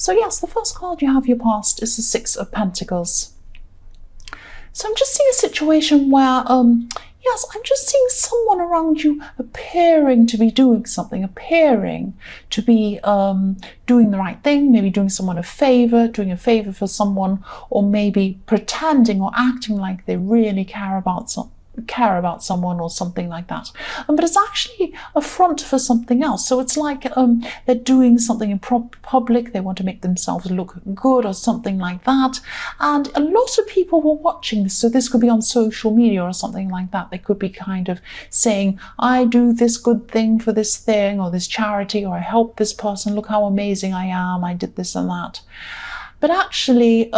So yes, the first card you have your past is the Six of Pentacles. So I'm just seeing a situation where, yes, I'm just seeing someone around you appearing to be doing something, appearing to be doing the right thing, maybe doing someone a favor, doing a favor for someone, or maybe pretending or acting like they really care about someone or something like that. But it's actually a front for something else. So it's like they're doing something in public, they want to make themselves look good or something like that. And a lot of people were watching this. So this could be on social media or something like that. They could be kind of saying, I do this good thing for this thing or this charity, or I help this person, look how amazing I am, I did this and that. But actually,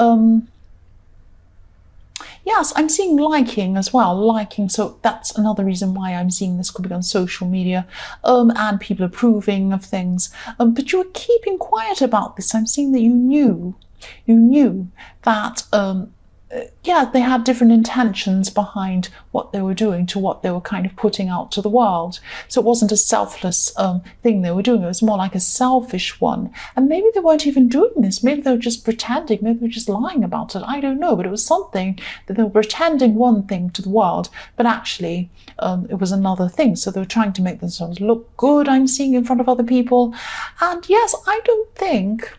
yes, I'm seeing liking as well, liking. So that's another reason why I'm seeing this could be on social media, and people approving of things. But you were keeping quiet about this. I'm seeing that you knew that, yeah, they had different intentions behind what they were doing to what they were kind of putting out to the world. So it wasn't a selfless thing they were doing. It was more like a selfish one. And maybe they weren't even doing this. Maybe they were just pretending. Maybe they were just lying about it. I don't know. But it was something that they were pretending one thing to the world, but actually it was another thing. So they were trying to make themselves look good, I'm seeing, in front of other people. And yes, I don't think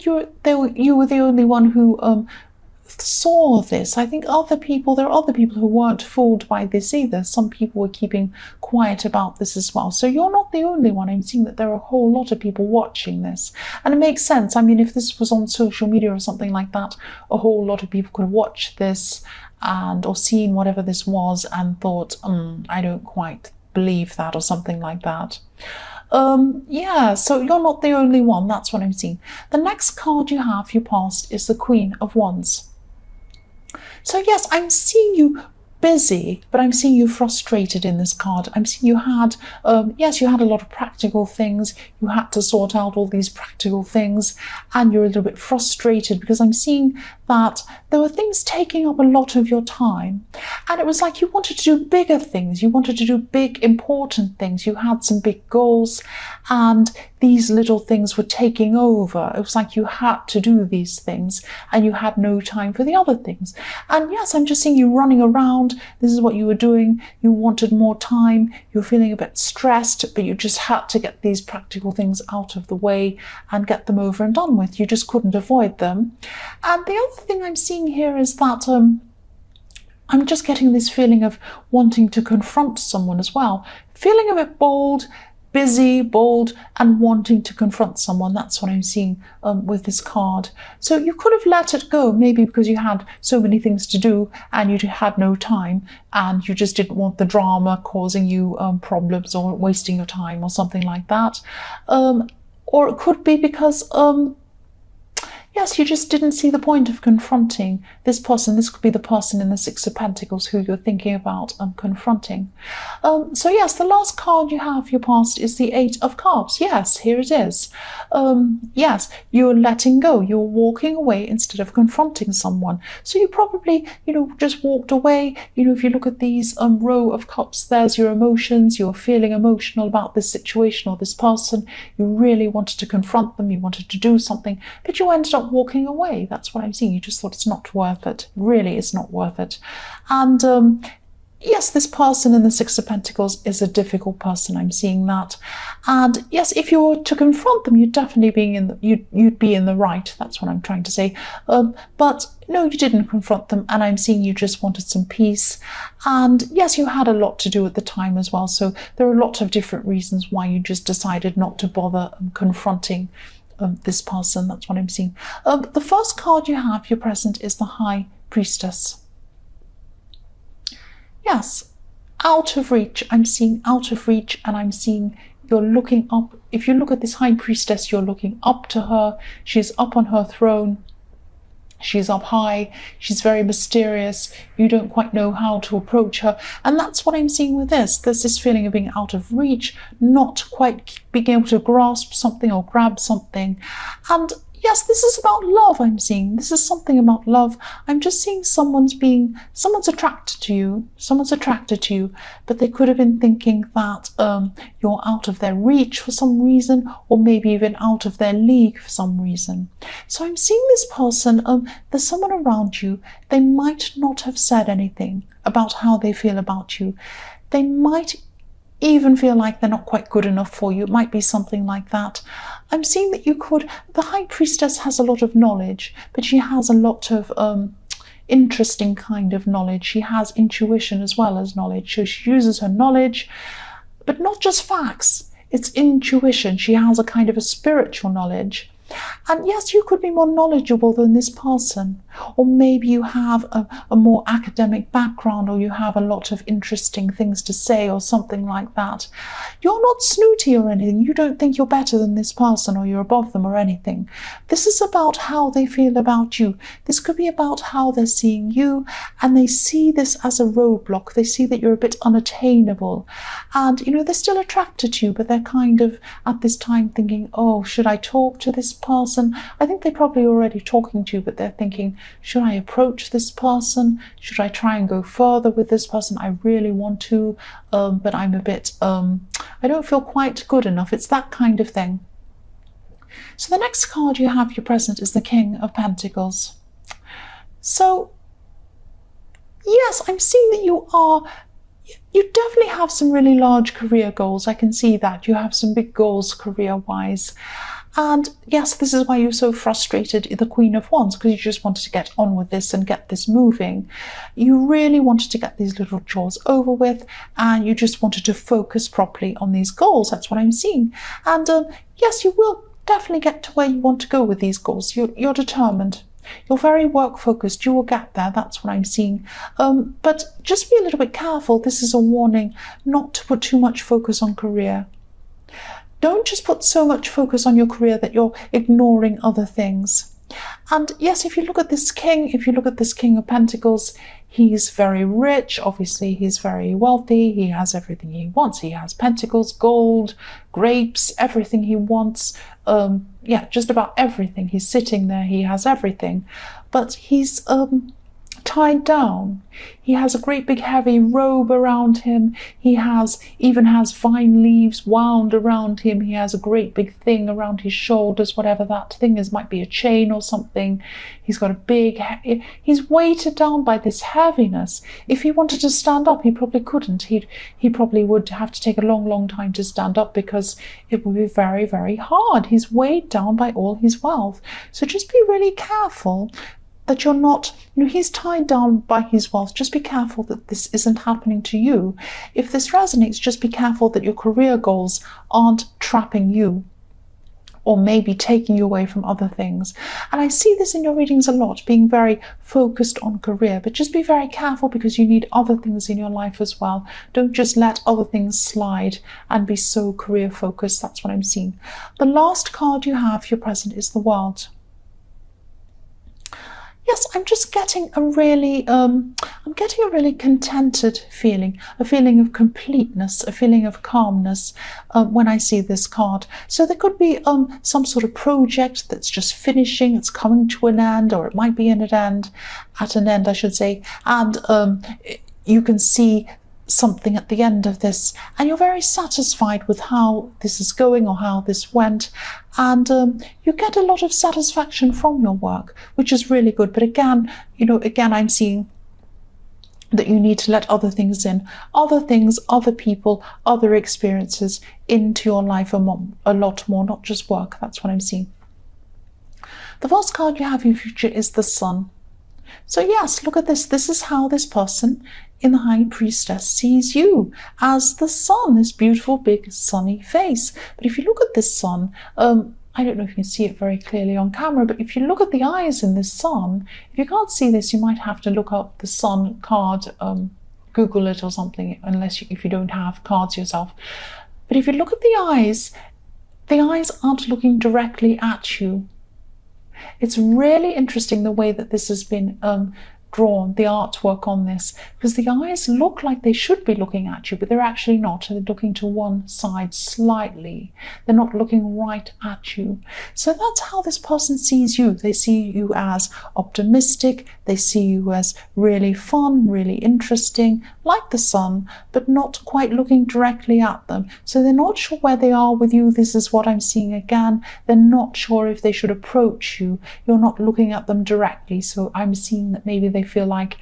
you were the only one who saw this. I think there are other people who weren't fooled by this either. Some people were keeping quiet about this as well. So you're not the only one. I'm seeing that there are a whole lot of people watching this. And it makes sense. I mean, if this was on social media or something like that, a whole lot of people could have watched this or seen whatever this was and thought, I don't quite believe that, or something like that. Yeah, so you're not the only one. That's what I'm seeing. The next card you have, your past, is the Queen of Wands. So yes, I'm seeing you busy, but I'm seeing you frustrated in this card. I'm seeing you had, yes, you had a lot of practical things. You had to sort out all these practical things, and you're a little bit frustrated because I'm seeing that there were things taking up a lot of your time. And it was like you wanted to do bigger things. You wanted to do big, important things. You had some big goals, and these little things were taking over. It was like you had to do these things and you had no time for the other things. And yes, I'm just seeing you running around. This is what you were doing. You wanted more time. You were feeling a bit stressed, but you just had to get these practical things out of the way and get them over and done with. You just couldn't avoid them. And the other thing I'm seeing here is that I'm just getting this feeling of wanting to confront someone as well. Feeling a bit bold, busy, bold, and wanting to confront someone. That's what I'm seeing with this card. So you could have let it go, maybe because you had so many things to do and you had no time, and you just didn't want the drama causing you problems or wasting your time or something like that. Or it could be because yes, you just didn't see the point of confronting this person. This could be the person in the Six of Pentacles who you're thinking about confronting. So yes, the last card you have, your past, is the Eight of Cups. Yes, here it is. Yes, you're letting go. You're walking away instead of confronting someone. So you probably, just walked away. If you look at these row of cups, there's your emotions. You're feeling emotional about this situation or this person. You really wanted to confront them. You wanted to do something, but you ended up walking away. That's what I'm seeing. You just thought it's not worth it. Really, it's not worth it. And yes, this person in the Six of Pentacles is a difficult person. I'm seeing that. And yes, if you were to confront them, you'd definitely you'd be in the right. That's what I'm trying to say. But no, you didn't confront them, and I'm seeing you just wanted some peace. And yes, you had a lot to do at the time as well. So there are a lot of different reasons why you just decided not to bother confronting this person. That's what I'm seeing. The first card you have, your present, is the High Priestess. Yes, out of reach. I'm seeing out of reach, and I'm seeing you're looking up. If you look at this High Priestess, you're looking up to her. She's up on her throne. She's up high. She's very mysterious. You don't quite know how to approach her. And that's what I'm seeing with this. There's this feeling of being out of reach, not quite being able to grasp something or grab something. And yes, this is about love. I'm seeing this is something about love. I'm just seeing someone's attracted to you. Someone's attracted to you, but they could have been thinking that you're out of their reach for some reason, or maybe even out of their league for some reason. So I'm seeing this person. There's someone around you. They might not have said anything about how they feel about you. They might even feel like they're not quite good enough for you. It might be something like that. I'm seeing that the High Priestess has a lot of knowledge, but she has a lot of interesting kind of knowledge. She has intuition as well as knowledge. So she uses her knowledge, but not just facts. It's intuition. She has a kind of a spiritual knowledge. And yes, you could be more knowledgeable than this person, or maybe you have a more academic background, or you have a lot of interesting things to say or something like that. You're not snooty or anything. You don't think you're better than this person or you're above them or anything. This is about how they feel about you. This could be about how they're seeing you, and they see this as a roadblock. They see that you're a bit unattainable, and they're still attracted to you, but they're kind of at this time thinking, oh, should I talk to this person? I think they're probably already talking to you, but they're thinking, should I approach this person? Should I try and go further with this person? I really want to, but I'm a bit, I don't feel quite good enough. It's that kind of thing. So the next card you have, your present, is the King of Pentacles. So yes, I'm seeing that you definitely have some really large career goals. I can see that. You have some big goals career-wise. And yes, this is why you're so frustrated, the Queen of Wands, because you just wanted to get on with this and get this moving. You really wanted to get these little chores over with, and you just wanted to focus properly on these goals. That's what I'm seeing. And yes, you will definitely get to where you want to go with these goals. You're determined. You're very work focused. You will get there. That's what I'm seeing. But just be a little bit careful. This is a warning not to put too much focus on career. Don't just put so much focus on your career that you're ignoring other things. And yes, if you look at this King of Pentacles, he's very rich. Obviously, he's very wealthy. He has everything he wants. He has pentacles, gold, grapes, everything he wants. Yeah, just about everything. He's sitting there. He has everything. But he's tied down. He has a great big heavy robe around him. He even has vine leaves wound around him. He has a great big thing around his shoulders, whatever that thing is, might be a chain or something. He's got he's weighted down by this heaviness. If he wanted to stand up, he probably couldn't. He probably would have to take a long time to stand up, because it would be very, very hard. He's weighed down by all his wealth. So just be really careful that you're not, he's tied down by his wealth. Just be careful that this isn't happening to you. If this resonates, just be careful that your career goals aren't trapping you, or maybe taking you away from other things. And I see this in your readings a lot, being very focused on career, but just be very careful, because you need other things in your life as well. Don't just let other things slide and be so career focused. That's what I'm seeing. The last card you have, your present, is the World. Yes, I'm just getting a really contented feeling, a feeling of completeness, a feeling of calmness when I see this card. So there could be some sort of project that's just finishing, it's coming to an end, or it might be at an end, I should say, and you can see something at the end of this, and you're very satisfied with how this is going or how this went, and you get a lot of satisfaction from your work, which is really good. But again, I'm seeing that you need to let other things in, other people, other experiences into your life a lot more, not just work. That's what I'm seeing. The first card you have in your future is the Sun. So yes, look at this. This is how this person in the High Priestess sees you, as the sun, this beautiful big sunny face. But if you look at this sun, I don't know if you can see it very clearly on camera, but if you look at the eyes in this sun, if you can't see this, you might have to look up the Sun card, Google it or something, if you don't have cards yourself. But if you look at the eyes aren't looking directly at you. It's really interesting the way that this has been drawn, the artwork on this, because the eyes look like they should be looking at you, but they're actually not. They're looking to one side slightly. They're not looking right at you. So that's how this person sees you. They see you as optimistic. They see you as really fun, really interesting, like the sun, but not quite looking directly at them. So they're not sure where they are with you. This is what I'm seeing again. They're not sure if they should approach you. You're not looking at them directly. So I'm seeing that maybe they feel like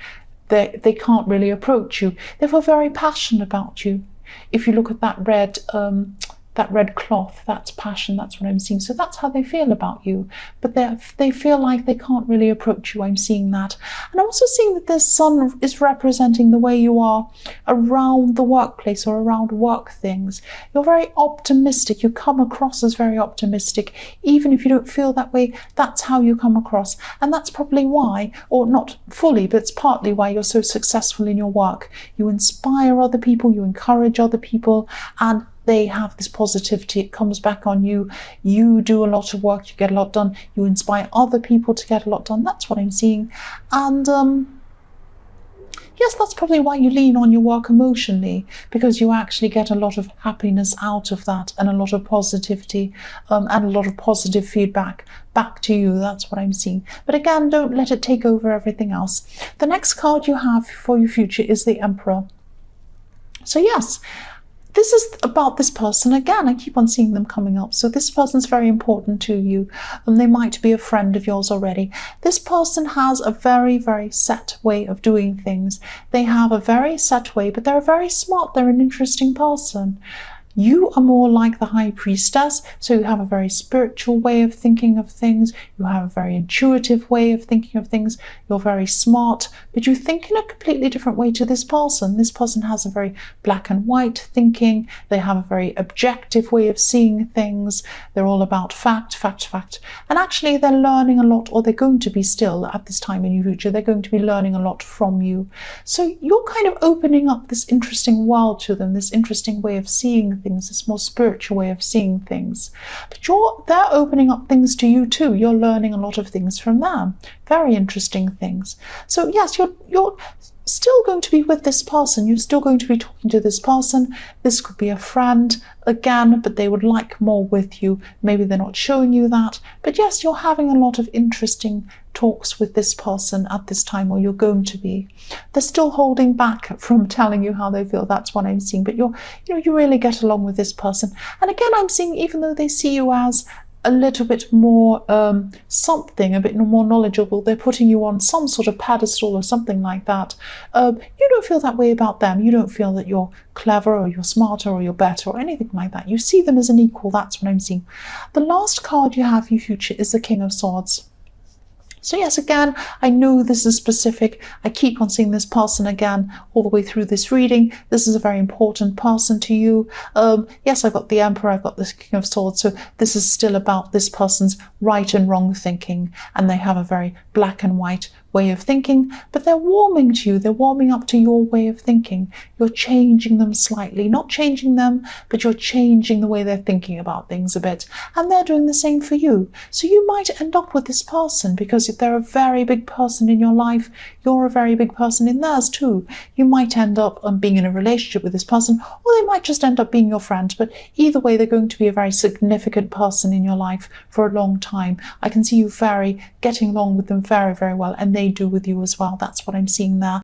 they can't really approach you. They feel very passionate about you. If you look at that red cloth, that's passion. That's what I'm seeing. So that's how they feel about you, but they feel like they can't really approach you. I'm seeing that. And I'm also seeing that the sun is representing the way you are around the workplace or around work things. You're very optimistic. You come across as very optimistic. Even if you don't feel that way, that's how you come across. And that's probably why, or not fully, but it's partly why you're so successful in your work. You inspire other people, you encourage other people, and they have this positivity. It comes back on you. You do a lot of work, you get a lot done, you inspire other people to get a lot done. That's what I'm seeing. And yes, that's probably why you lean on your work emotionally, because you actually get a lot of happiness out of that, and a lot of positivity, and a lot of positive feedback back to you. That's what I'm seeing. But again, don't let it take over everything else. The next card you have for your future is the Emperor. So yes, this is about this person. Again, I keep on seeing them coming up. So this person's very important to you, and they might be a friend of yours already. This person has a very, very set way of doing things. They have a very set way, but they're very smart. They're an interesting person. You are more like the High Priestess, so you have a very spiritual way of thinking of things. You have a very intuitive way of thinking of things. You're very smart, but you think in a completely different way to this person. This person has a very black and white thinking. They have a very objective way of seeing things. They're all about fact, fact, fact. And actually they're learning a lot, or they're going to be still at this time in your future. They're going to be learning a lot from you. So you're kind of opening up this interesting world to them, this interesting way of seeing things, this more spiritual way of seeing things. But they're opening up things to you too. You're learning a lot of things from them. Very interesting things. So yes, you're still going to be with this person. You're still going to be talking to this person. This could be a friend again, but they would like more with you. Maybe they're not showing you that. But yes, you're having a lot of interesting talks with this person at this time, or you're going to be. They're still holding back from telling you how they feel. That's what I'm seeing. But you really get along with this person. And again, I'm seeing, even though they see you as a little bit more something, a bit more knowledgeable, they're putting you on some sort of pedestal or something like that. You don't feel that way about them. You don't feel that you're clever or you're smarter or you're better or anything like that. You see them as an equal. That's what I'm seeing. The last card you have for your future is the King of Swords. So yes, again, I know this is specific. I keep on seeing this person again all the way through this reading. This is a very important person to you. Yes, I've got the Emperor, I've got the King of Swords. So this is still about this person's right and wrong thinking. And they have a very black and white way of thinking, but they're warming to you. They're warming up to your way of thinking. You're changing them slightly, not changing them, but you're changing the way they're thinking about things a bit. And they're doing the same for you. So you might end up with this person, because if they're a very big person in your life, you're a very big person in theirs too. You might end up being in a relationship with this person, or they might just end up being your friend. But either way, they're going to be a very significant person in your life for a long time. I can see you getting along with them very, very well, and they do with you as well. That's what I'm seeing there.